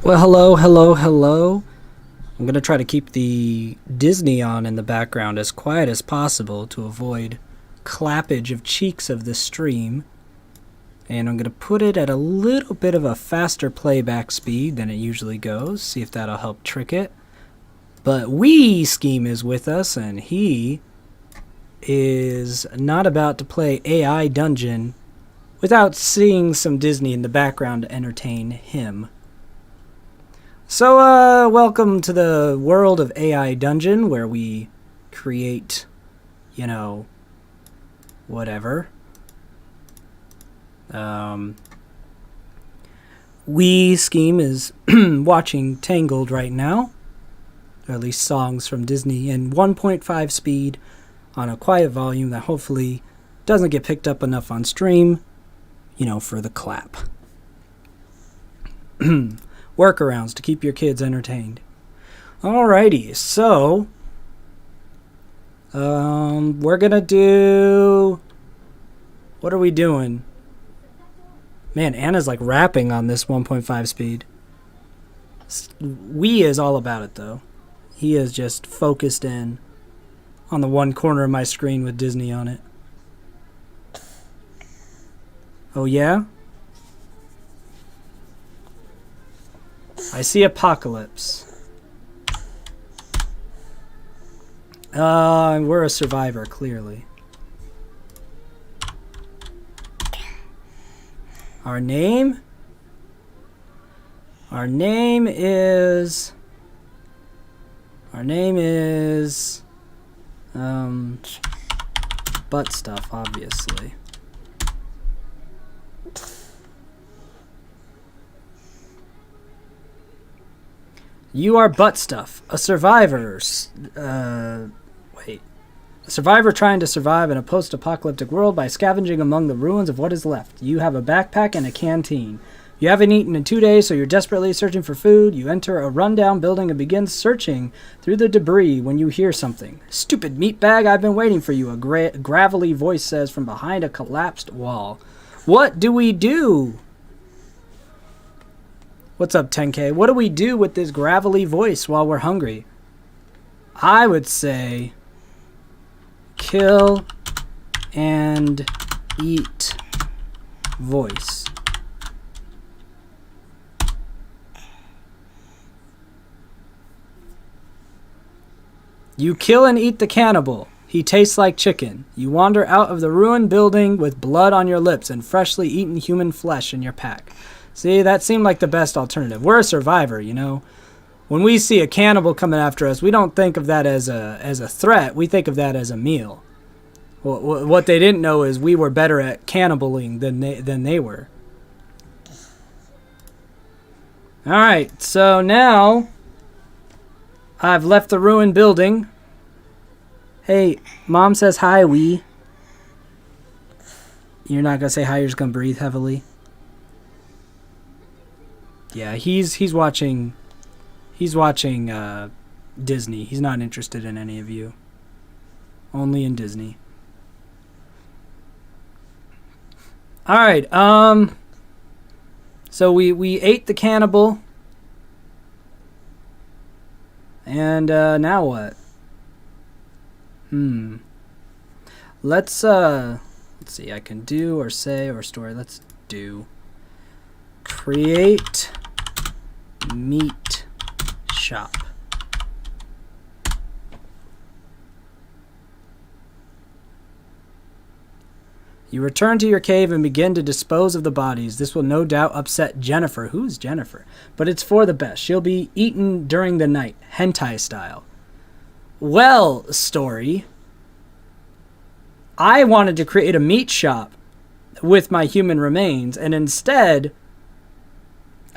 Well, hello, hello, hello. I'm going to try to keep the Disney on in the background as quiet as possible to avoid clappage of cheeks of the stream. And I'm going to put it at a little bit of a faster playback speed than it usually goes. See if that'll help trick it. But Skeem is with us, and he is not about to play AI Dungeon without seeing some Disney in the background to entertain him. So, welcome to the world of AI Dungeon, where we create, whatever. Skeem is watching Tangled right now, or at least songs from Disney, in 1.5 speed on a quiet volume that hopefully doesn't get picked up enough on stream, for the clap. Workarounds to keep your kids entertained. Alrighty, so we're gonna do. What are we doing? Man, Anna's like rapping on this 1.5 speed. Is all about it though. He is just focused in on the one corner of my screen with Disney on it. Oh yeah? I see Apocalypse. We're a survivor, clearly. Our name? Our name is... butt stuff, obviously. You are butt stuff, a survivor. A survivor trying to survive in a post-apocalyptic world by scavenging among the ruins of what is left. You have a backpack and a canteen. You haven't eaten in 2 days, so you're desperately searching for food. You enter a rundown building and begin searching through the debris when you hear something. Stupid meatbag, I've been waiting for you, a gravelly voice says from behind a collapsed wall. What do we do? What's up, 10K? What do we do with this gravelly voice while we're hungry? I would say kill and eat voice. You kill and eat the cannibal. He tastes like chicken. You wander out of the ruined building with blood on your lips and freshly eaten human flesh in your pack. See, that seemed like the best alternative. We're a survivor, When we see a cannibal coming after us, we don't think of that as a threat. We think of that as a meal. What they didn't know is we were better at cannibaling than they were. All right, so now I've left the ruined building. Hey, Mom says hi, You're not gonna say hi. You're just gonna breathe heavily. Yeah, he's watching Disney. He's not interested in any of you. Only in Disney. All right. So we ate the cannibal. And now what? Let's see. I can do or say or story. Let's do. Create meat shop. You return to your cave and begin to dispose of the bodies. This will no doubt upset Jennifer. Who's Jennifer? But it's for the best. She'll be eaten during the night, hentai style. Well, story. I wanted to create a meat shop with my human remains, and instead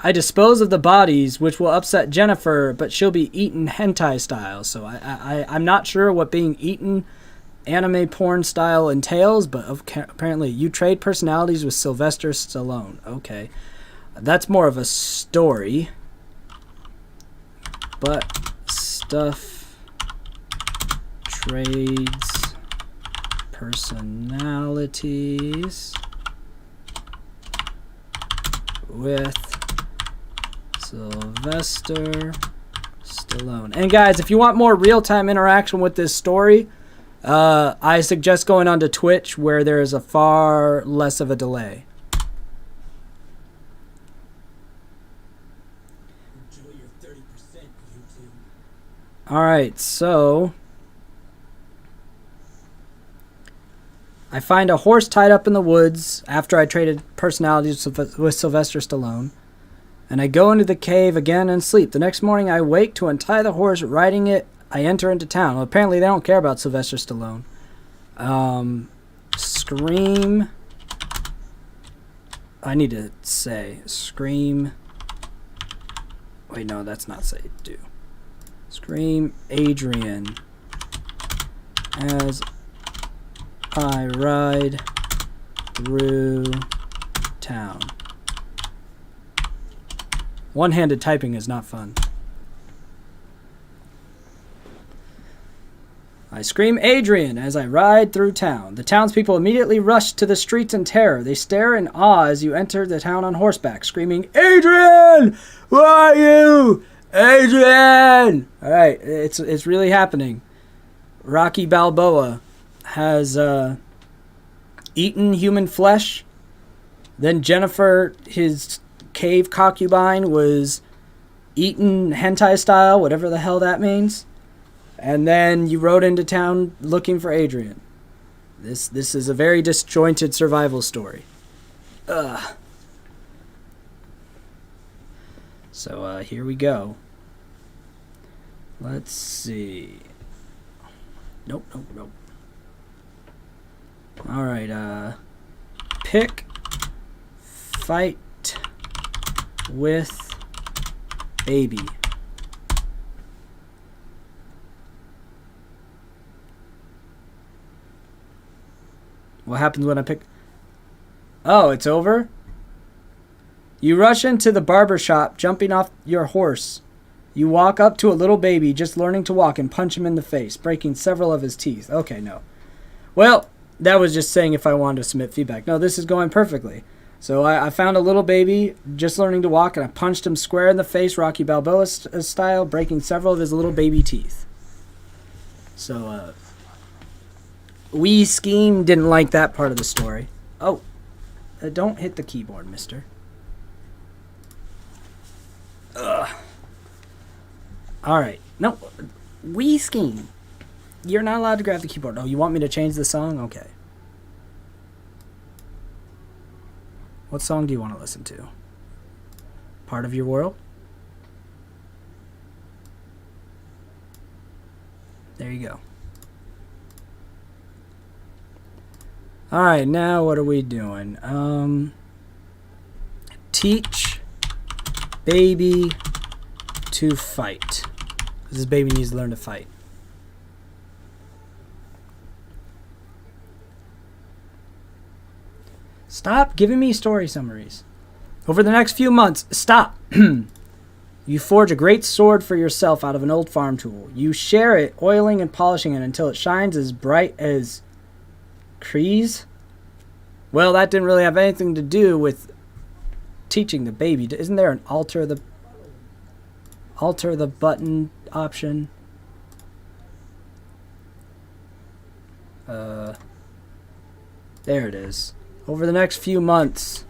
I dispose of the bodies, which will upset Jennifer, but she'll be eaten hentai style. So I'm not sure what being eaten anime porn style entails, but apparently you trade personalities with Sylvester Stallone. Okay. That's more of a story. But stuff trades personalities with Sylvester Stallone. And guys, if you want more real-time interaction with this story, I suggest going onto Twitch, where there is a far less of a delay. Enjoy your 30%, YouTube. Alright, so I find a horse tied up in the woods after I traded personalities with Sylvester Stallone. And I go into the cave again and sleep. The next morning I wake to untie the horse, riding it. I enter into town. Well, apparently they don't care about Sylvester Stallone. Scream. I need to say Scream. Wait, no, that's not say do. Scream Adrian as I ride through town. One-handed typing is not fun. I scream Adrian as I ride through town. The townspeople immediately rush to the streets in terror. They stare in awe as you enter the town on horseback, screaming, Adrian! Where are you? Adrian! Alright, it's really happening. Rocky Balboa has eaten human flesh. Then Jennifer, his cave concubine, was eaten hentai style, whatever the hell that means. And then you rode into town looking for Adrian. This is a very disjointed survival story. Ugh. So here we go. Let's see. Nope. Alright, pick fight with baby. What happens when I pick? Oh, it's over? You rush into the barber shop, jumping off your horse. You walk up to a little baby just learning to walk and punch him in the face, breaking several of his teeth. Okay, no. Well, that was just saying if I wanted to submit feedback. No, this is going perfectly. So I found a little baby just learning to walk, and I punched him square in the face, Rocky Balboa style, breaking several of his little baby teeth. So, we Skeem didn't like that part of the story. Oh, don't hit the keyboard, mister. Ugh. Alright. No, we Skeem. You're not allowed to grab the keyboard. Oh, you want me to change the song? Okay. What song do you want to listen to? Part of Your World? There you go. Alright, now what are we doing? Teach baby to fight. This baby needs to learn to fight. Stop giving me story summaries. Over the next few months, stop. You forge a great sword for yourself out of an old farm tool. You share it, oiling and polishing it until it shines as bright as Kreese? Well, that didn't really have anything to do with teaching the baby. Isn't there an alter the button option? There it is. Over the next few months,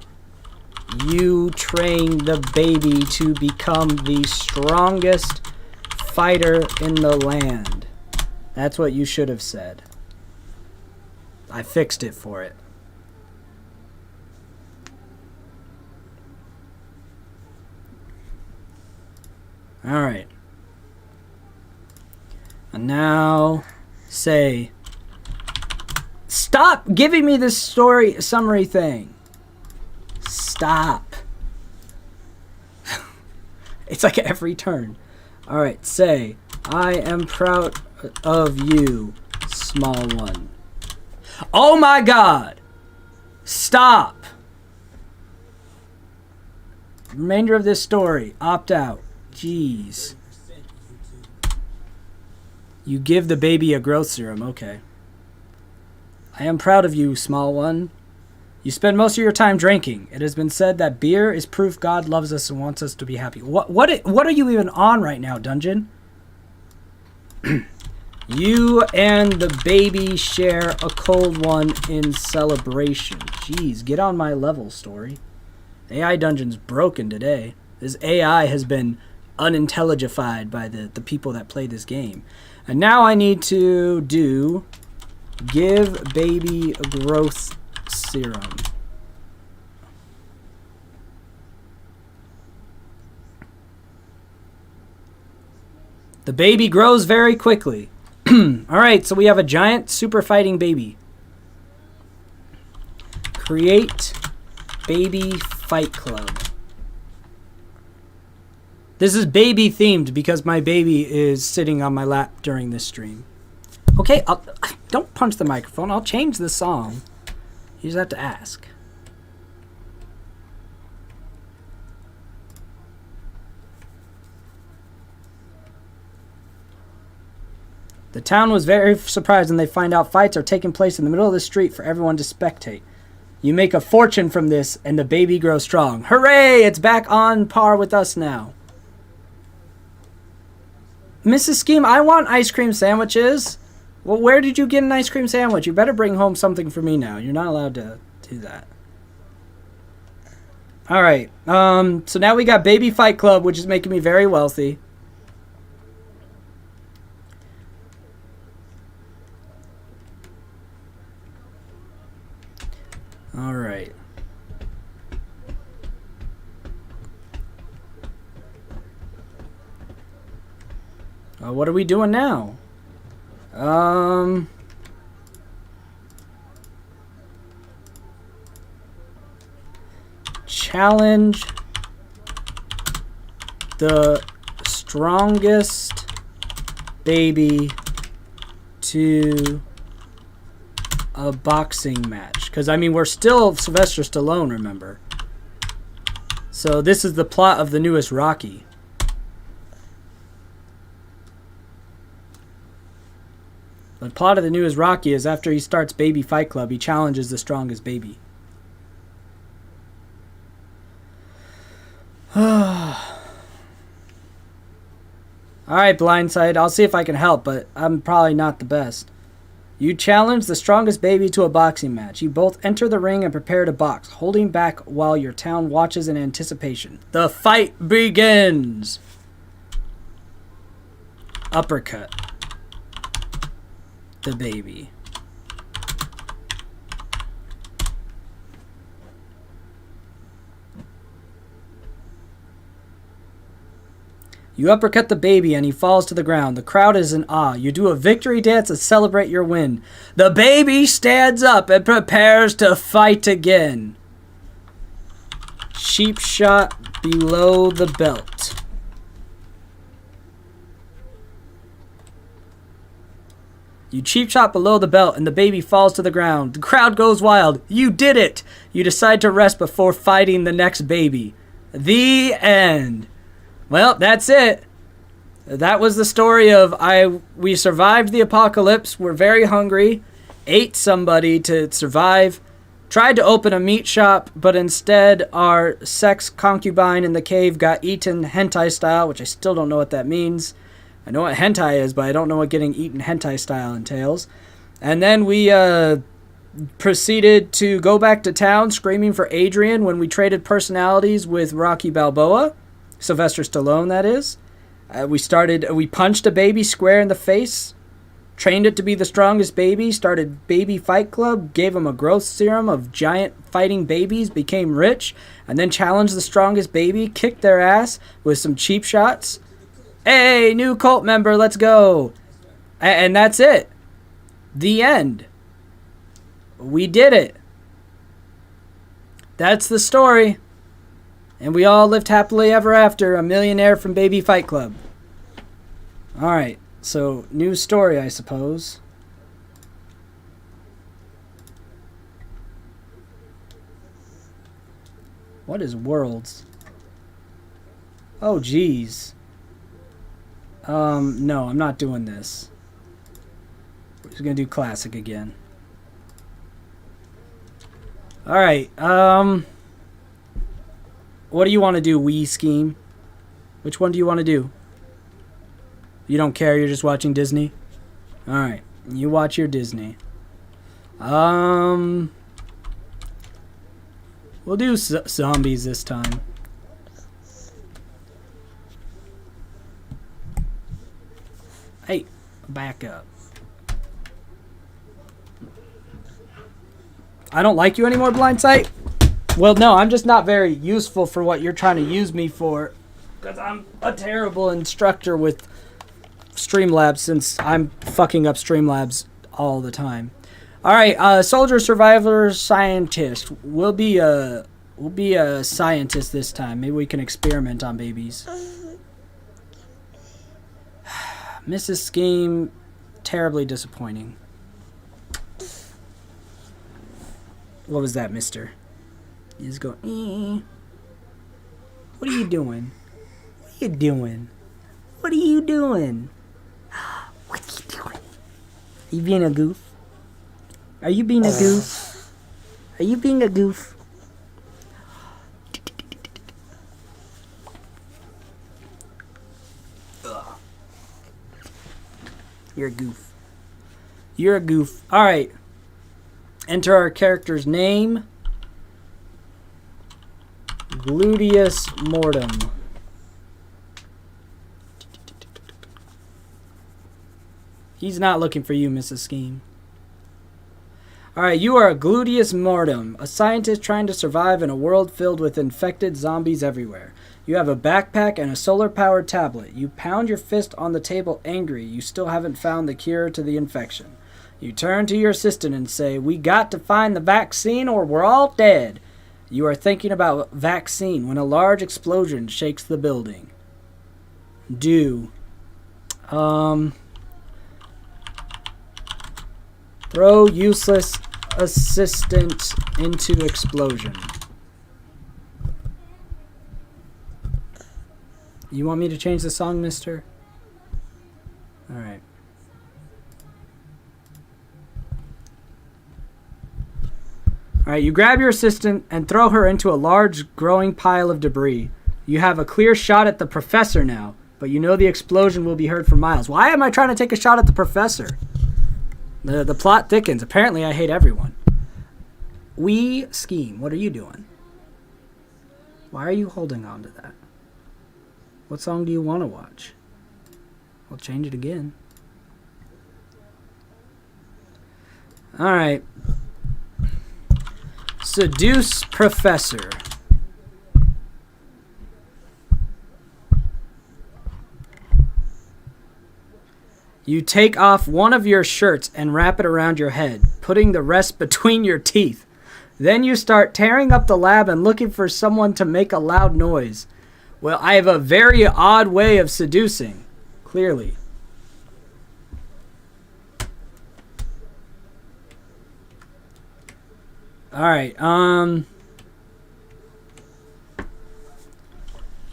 you train the baby to become the strongest fighter in the land. That's what you should have said. I fixed it for it. Alright. And now, say... Stop giving me this story summary thing. Stop. It's like every turn. Alright, say, I am proud of you, small one. Oh my God! Stop! Remainder of this story, opt out. Jeez. You give the baby a growth serum, okay. I am proud of you, small one. You spend most of your time drinking. It has been said that beer is proof God loves us and wants us to be happy. What are you even on right now, Dungeon? You and the baby share a cold one in celebration. Jeez, get on my level, story. AI Dungeon's broken today. This AI has been unintelligified by the people that play this game. And now I need to do give baby a growth serum. The baby grows very quickly. Alright, so we have a giant super fighting baby. Create baby fight club. This is baby themed because my baby is sitting on my lap during this stream. Okay, don't punch the microphone. I'll change the song. You just have to ask. The town was very surprised when they find out fights are taking place in the middle of the street for everyone to spectate. You make a fortune from this, and the baby grows strong. Hooray! It's back on par with us now. Mrs. Skeem, I want ice cream sandwiches. Well, where did you get an ice cream sandwich? You better bring home something for me now. You're not allowed to do that. All right. So now we got Baby Fight Club, which is making me very wealthy. All right. What are we doing now? Challenge the strongest baby to a boxing match. Because, I mean, we're still Sylvester Stallone, remember? So this is the plot of the newest Rocky. The plot of the newest Rocky is after he starts Baby Fight Club, he challenges the strongest baby. Alright, Blindside. I'll see if I can help, but I'm probably not the best. You challenge the strongest baby to a boxing match. You both enter the ring and prepare to box, holding back while your town watches in anticipation. The fight begins! Uppercut. The baby. You uppercut the baby and he falls to the ground. The crowd is in awe. You do a victory dance to celebrate your win. The baby stands up and prepares to fight again. Cheap shot below the belt. You cheap shot below the belt and the baby falls to the ground. The crowd goes wild. You did it! You decide to rest before fighting the next baby. The end. Well, that's it. That was the story of we survived the apocalypse, we're very hungry, ate somebody to survive, tried to open a meat shop, but instead our sex concubine in the cave got eaten hentai style, which I still don't know what that means. I know what hentai is, but I don't know what getting eaten hentai style entails. And then we proceeded to go back to town screaming for Adrian when we traded personalities with Rocky Balboa. Sylvester Stallone, that is. We punched a baby square in the face, trained it to be the strongest baby, started Baby Fight Club, gave him a growth serum of giant fighting babies, became rich, and then challenged the strongest baby, kicked their ass with some cheap shots. Hey, new cult member, let's go. And that's it. The end. We did it. That's the story. And we all lived happily ever after, a millionaire from Baby Fight Club. Alright, so new story, I suppose. What is Worlds? Oh, geez. No, I'm not doing this. We're just gonna do Classic again. All right. What do you want to do, wee Skeem? Which one do you want to do? You don't care. You're just watching Disney. All right. You watch your Disney. We'll do zombies this time. Hey, back up. I don't like you anymore, Blindsight? Well, no, I'm just not very useful for what you're trying to use me for. Because I'm a terrible instructor with Streamlabs since I'm fucking up Streamlabs all the time. Alright, soldier, survivor, scientist. We'll be a scientist this time. Maybe we can experiment on babies. Mrs. Skeem, terribly disappointing. What was that, mister? He's going, What are you doing? What are you doing? What are you doing? What are you doing? Are you being a goof? Are you being a goof? Are you being a goof? You're a goof. You're a goof. Alright. Enter our character's name. Gluteus Mortem. He's not looking for you, Mrs. Skeem. Alright, you are a Gluteus Mortem, a scientist trying to survive in a world filled with infected zombies everywhere. You have a backpack and a solar-powered tablet. You pound your fist on the table angry. You still haven't found the cure to the infection. You turn to your assistant and say, "We got to find the vaccine or we're all dead." You are thinking about vaccine when a large explosion shakes the building. Do. Throw useless assistant into explosion. You want me to change the song, mister? Alright. Alright, you grab your assistant and throw her into a large growing pile of debris. You have a clear shot at the professor now, but you know the explosion will be heard for miles. Why am I trying to take a shot at the professor? The plot thickens. Apparently I hate everyone. We Skeem. What are you doing? Why are you holding on to that? What song do you want to watch? I'll change it again. Alright. Seduce Professor. You take off one of your shirts and wrap it around your head, putting the rest between your teeth. Then you start tearing up the lab and looking for someone to make a loud noise. Well, I have a very odd way of seducing, clearly. Alright,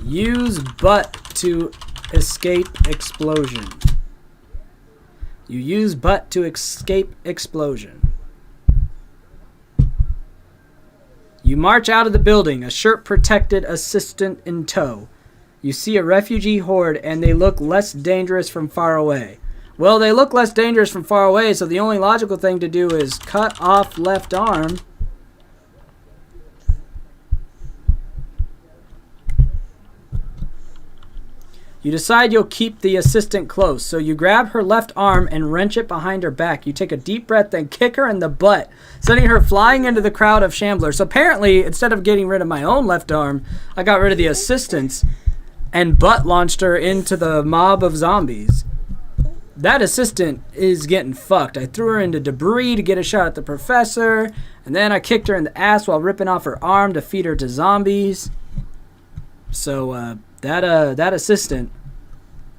use butt to escape explosion. You use butt to escape explosion. You march out of the building, a shirt-protected assistant in tow. You see a refugee horde, and they look less dangerous from far away. Well, they look less dangerous from far away, so the only logical thing to do is cut off left arm. You decide you'll keep the assistant close, so you grab her left arm and wrench it behind her back. You take a deep breath, then kick her in the butt, sending her flying into the crowd of shamblers. So apparently, instead of getting rid of my own left arm, I got rid of the assistant's and butt launched her into the mob of zombies. That assistant is getting fucked. I threw her into debris to get a shot at the professor, and then I kicked her in the ass while ripping off her arm to feed her to zombies. So, that assistant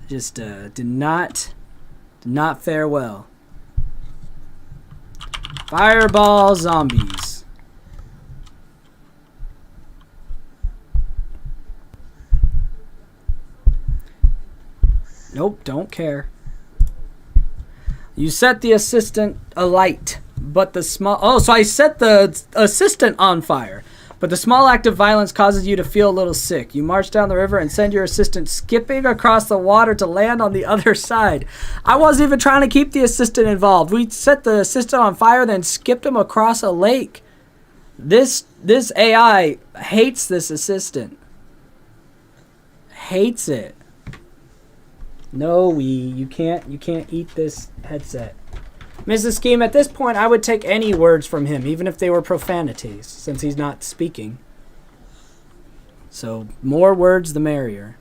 just did not fare well. Fireball zombies. Nope, don't care. You set the assistant alight But the small... Oh, so I set the assistant on fire. But the small act of violence causes you to feel a little sick. You march down the river and send your assistant skipping across the water to land on the other side. I wasn't even trying to keep the assistant involved. We set the assistant on fire, then skipped him across a lake. This AI hates this assistant. Hates it. No, you can't eat this headset. Mrs. Skeem, at this point, I would take any words from him, even if they were profanities, since he's not speaking. So, more words the merrier.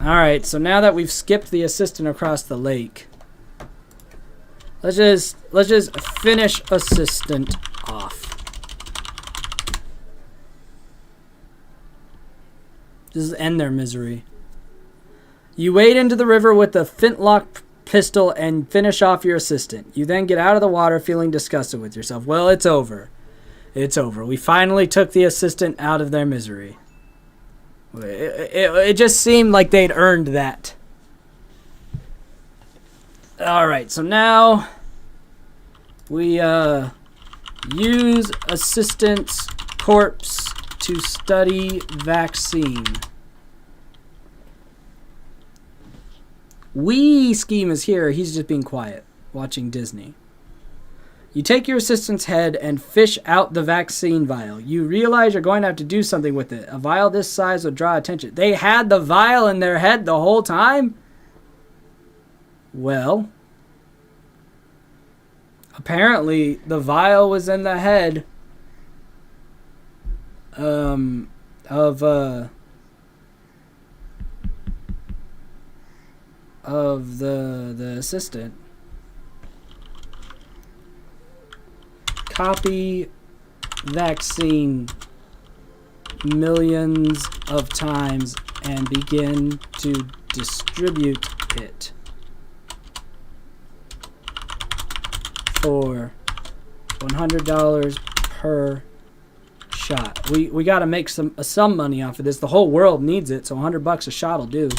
Alright, so now that we've skipped the assistant across the lake, let's just finish assistant off. Just end their misery. You wade into the river with the flintlock pistol and finish off your assistant. You then get out of the water feeling disgusted with yourself. Well, it's over. It's over. We finally took the assistant out of their misery. It just seemed like they'd earned that. Alright, so now we use assistant's corpse to study vaccine. Skeem is here. He's just being quiet, watching Disney. You take your assistant's head and fish out the vaccine vial. You realize you're going to have to do something with it. A vial this size would draw attention. They had the vial in their head the whole time? Well, apparently the vial was in the head of the assistant. Copy vaccine millions of times and begin to distribute it for $100 per shot. We got to make some money off of this. The whole world needs it, so $100 a shot will do.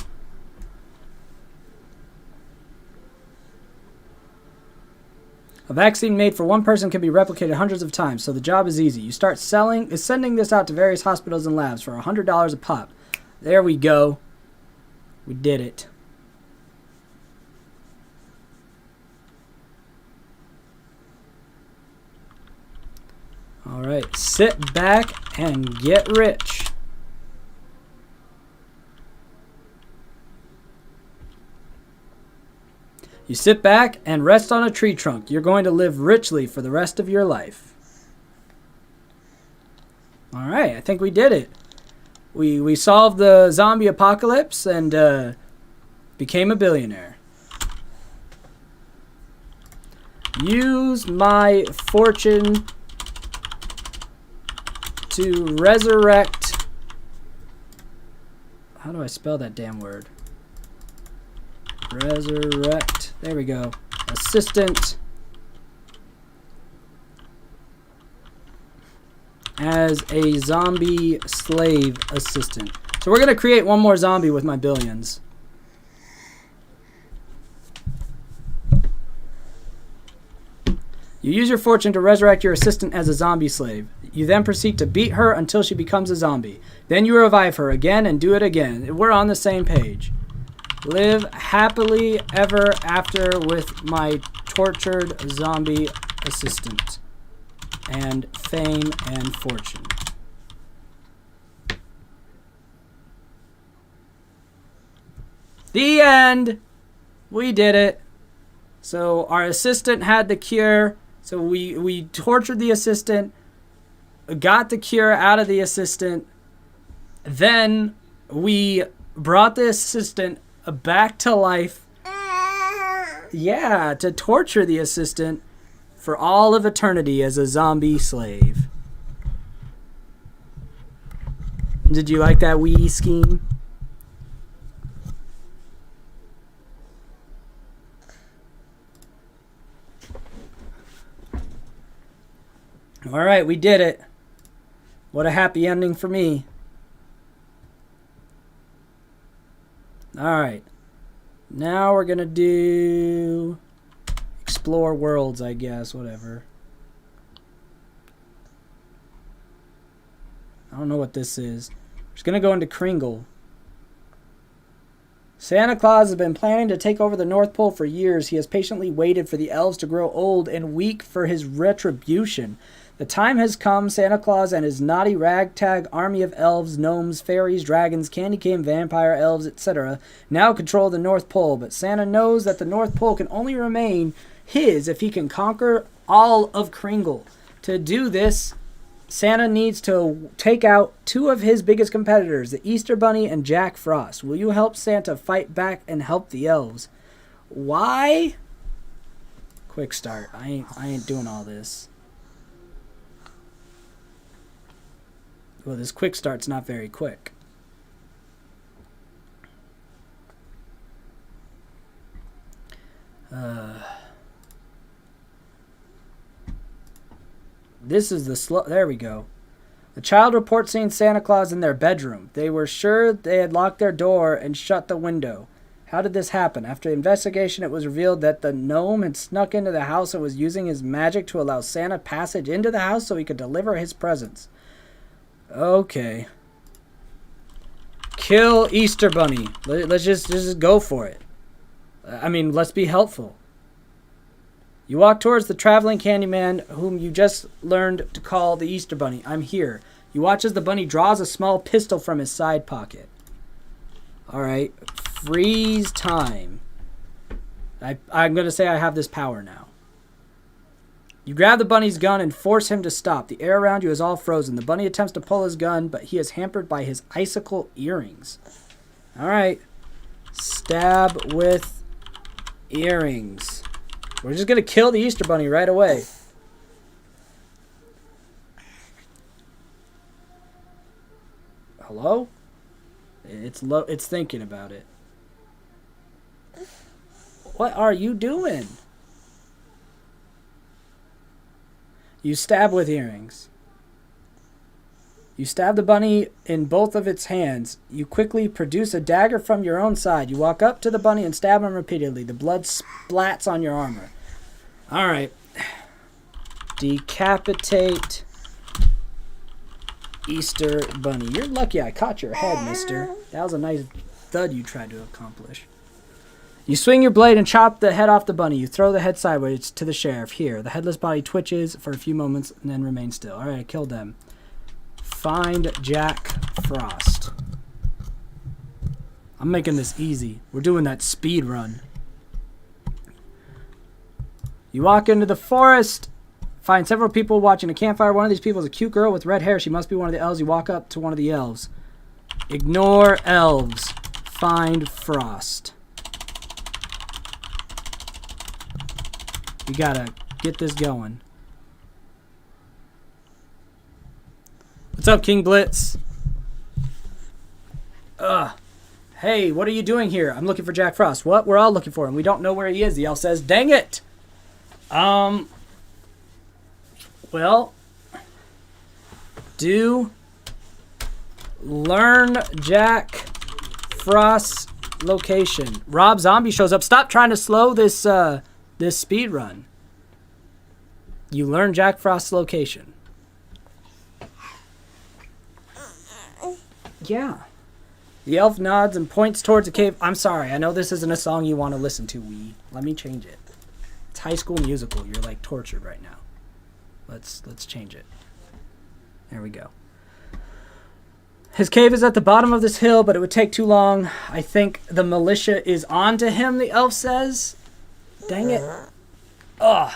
A vaccine made for one person can be replicated hundreds of times, so the job is easy. You start sending this out to various hospitals and labs for $100 a pop. There we go. We did it. Alright, sit back and get rich. You sit back and rest on a tree trunk. You're going to live richly for the rest of your life. Alright, I think we did it. We solved the zombie apocalypse and became a billionaire. Use my fortune to resurrect... How do I spell that damn word? Resurrect. There we go. Assistant as a zombie slave assistant. So we're going to create one more zombie with my billions. You use your fortune to resurrect your assistant as a zombie slave. You then proceed to beat her until she becomes a zombie. Then you revive her again and do it again. We're on the same page. Live happily ever after with my tortured zombie assistant. And fame and fortune. The end! We did it. So our assistant had the cure. So we tortured the assistant. Got the cure out of the assistant. Then we brought the assistant back to life. Yeah, to torture the assistant for all of eternity as a zombie slave. Did you like that wee scheme? All right, we did it. What a happy ending for me. All right. Now we're going to do explore worlds, I guess. Whatever. I don't know what this is. Just gonna go into Kringle. Santa Claus has been planning to take over the North Pole for years. He has patiently waited for the elves to grow old and weak for his retribution. The time has come. Santa Claus and his naughty ragtag army of elves, gnomes, fairies, dragons, candy cane, vampire elves, etc. now control the North Pole. But Santa knows that the North Pole can only remain his if he can conquer all of Kringle. To do this, Santa needs to take out two of his biggest competitors, the Easter Bunny and Jack Frost. Will you help Santa fight back and help the elves? Why? Quick start. I ain't doing all this. Well, this quick start's not very quick. This is the slow... There we go. The child reports seeing Santa Claus in their bedroom. They were sure they had locked their door and shut the window. How did this happen? After investigation, it was revealed that the gnome had snuck into the house and was using his magic to allow Santa passage into the house so he could deliver his presents. Okay. Kill Easter Bunny. Let's just go for it. I mean, let's be helpful. You walk towards the traveling Candyman, whom you just learned to call the Easter Bunny. I'm here. You watch as the bunny draws a small pistol from his side pocket. Alright. Freeze time. I'm going to say I have this power now. You grab the bunny's gun and force him to stop. The air around you is all frozen. The bunny attempts to pull his gun, but he is hampered by his icicle earrings. Alright. Stab with earrings. We're just going to kill the Easter Bunny right away. Hello? It's thinking about it. What are you doing? You stab with earrings. You stab the bunny in both of its hands. You quickly produce a dagger from your own side. You walk up to the bunny and stab him repeatedly. The blood splats on your armor. Alright. Decapitate Easter Bunny. You're lucky I caught your head, mister. That was a nice thud you tried to accomplish. You swing your blade and chop the head off the bunny. You throw the head sideways to the sheriff. Here. The headless body twitches for a few moments and then remains still. Alright, I killed them. Find Jack Frost. I'm making this easy. We're doing that speed run. You walk into the forest. Find several people watching a campfire. One of these people is a cute girl with red hair. She must be one of the elves. You walk up to one of the elves. Ignore elves. Find Frost. We gotta get this going. What's up, King Blitz? Hey, what are you doing here? I'm looking for Jack Frost. What? We're all looking for him. We don't know where he is. The elf says, dang it! Well, learn Jack Frost's location. Rob Zombie shows up. Stop trying to slow this speed run. You learn Jack Frost's location. Yeah. The elf nods and points towards a cave. I'm sorry. I know this isn't a song you want to listen to, Let me change it. It's High School Musical. You're like tortured right now. Let's change it. There we go. His cave is at the bottom of this hill, but it would take too long. I think the militia is on to him, the elf says. Dang it. Ugh.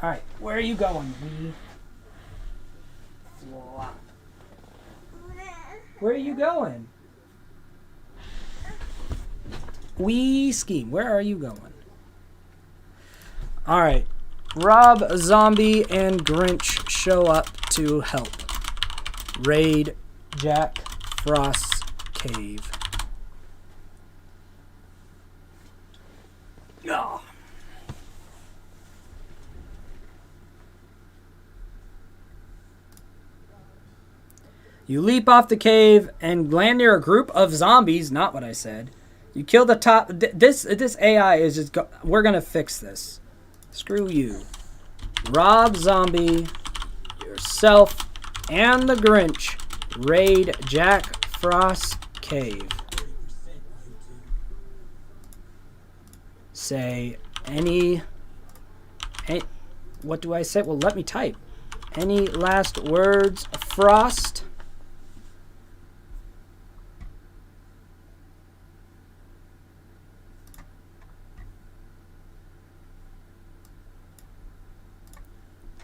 Alright, where are you going, Flop. Where are you going? Skeem, where are you going? Alright. Rob, Zombie, and Grinch show up to help. Raid Jack Frost's cave. Oh. You leap off the cave and land near a group of zombies. Not what I said. You kill the top. This AI is just. We're gonna fix this. Screw you. Rob Zombie, yourself, and the Grinch raid Jack Frost's cave. Say any... What do I say? Well, let me type. Any last words, Frost?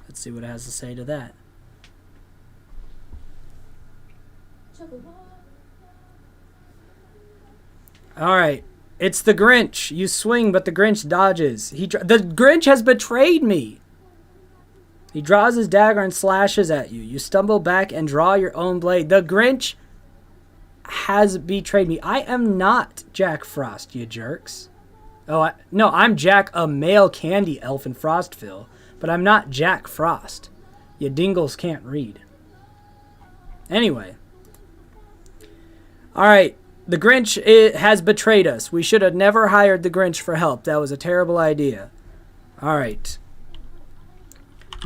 Let's see what it has to say to that. All right. It's the Grinch. You swing, but the Grinch dodges. The Grinch has betrayed me. He draws his dagger and slashes at you. You stumble back and draw your own blade. The Grinch has betrayed me. I am not Jack Frost, you jerks. Oh, no, I'm Jack, a male candy elf in Frostville. But I'm not Jack Frost. You dingles can't read. Anyway. Alright. The Grinch has betrayed us. We should have never hired the Grinch for help. That was a terrible idea. Alright.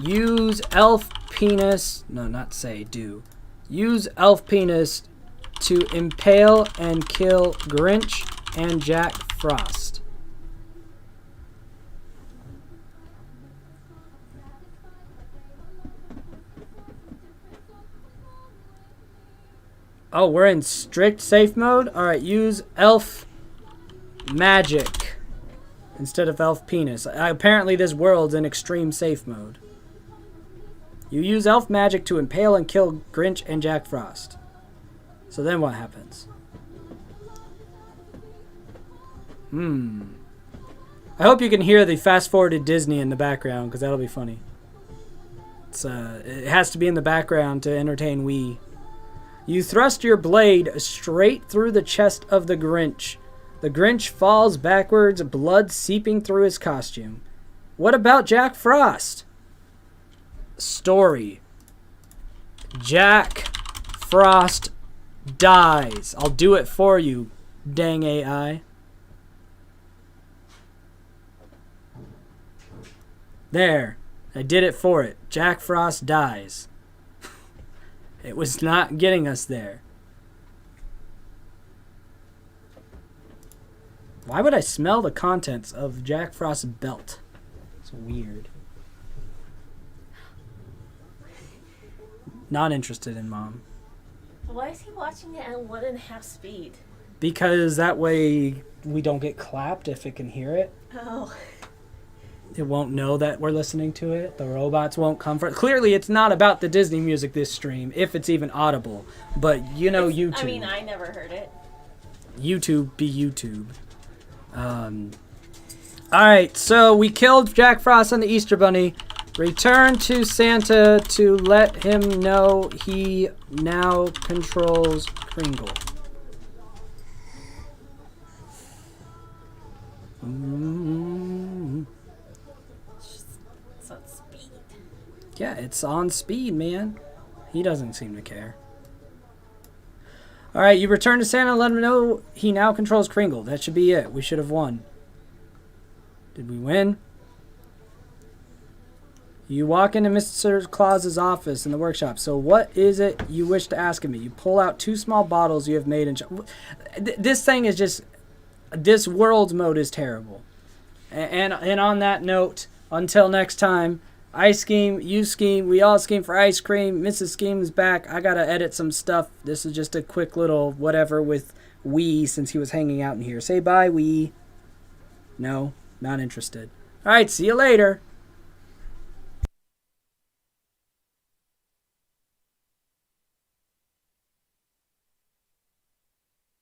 Use elf penis. No, not say, do. Use elf penis to impale and kill Grinch and Jack Frost. Oh, we're in strict safe mode? Alright, use elf magic instead of elf penis. Apparently this world's in extreme safe mode. You use elf magic to impale and kill Grinch and Jack Frost. So then what happens? I hope you can hear the fast-forwarded Disney in the background, because that'll be funny. It has to be in the background to entertain we. You thrust your blade straight through the chest of the Grinch. The Grinch falls backwards, blood seeping through his costume. What about Jack Frost? Story. Jack Frost dies. I'll do it for you, dang AI. There. I did it for it. Jack Frost dies. It was not getting us there. Why would I smell the contents of Jack Frost's belt? It's weird. Not interested in Mom. Why is he watching it at 1.5 speed? Because that way we don't get clapped if it can hear it. Oh. It won't know that we're listening to it. The robots won't come for it. Clearly, it's not about the Disney music, this stream, if it's even audible. But, you know, YouTube. I mean, I never heard it. YouTube be YouTube. Alright, so we killed Jack Frost and the Easter Bunny. Return to Santa to let him know he now controls Kringle. It's on speed. Yeah, it's on speed, man. He doesn't seem to care. Alright, you return to Santa and let him know he now controls Kringle. That should be it. We should have won. Did we win? You walk into Mr. Claus's office in the workshop. So what is it you wish to ask of me? You pull out 2 small bottles you have made and... This thing is just... This world's mode is terrible. And on that note, until next time, I scheme, you scheme, we all scheme for ice cream. Mrs. Skeem is back. I gotta edit some stuff. This is just a quick little whatever with Wee since he was hanging out in here. Say bye, Wee. No, not interested. Alright, see you later.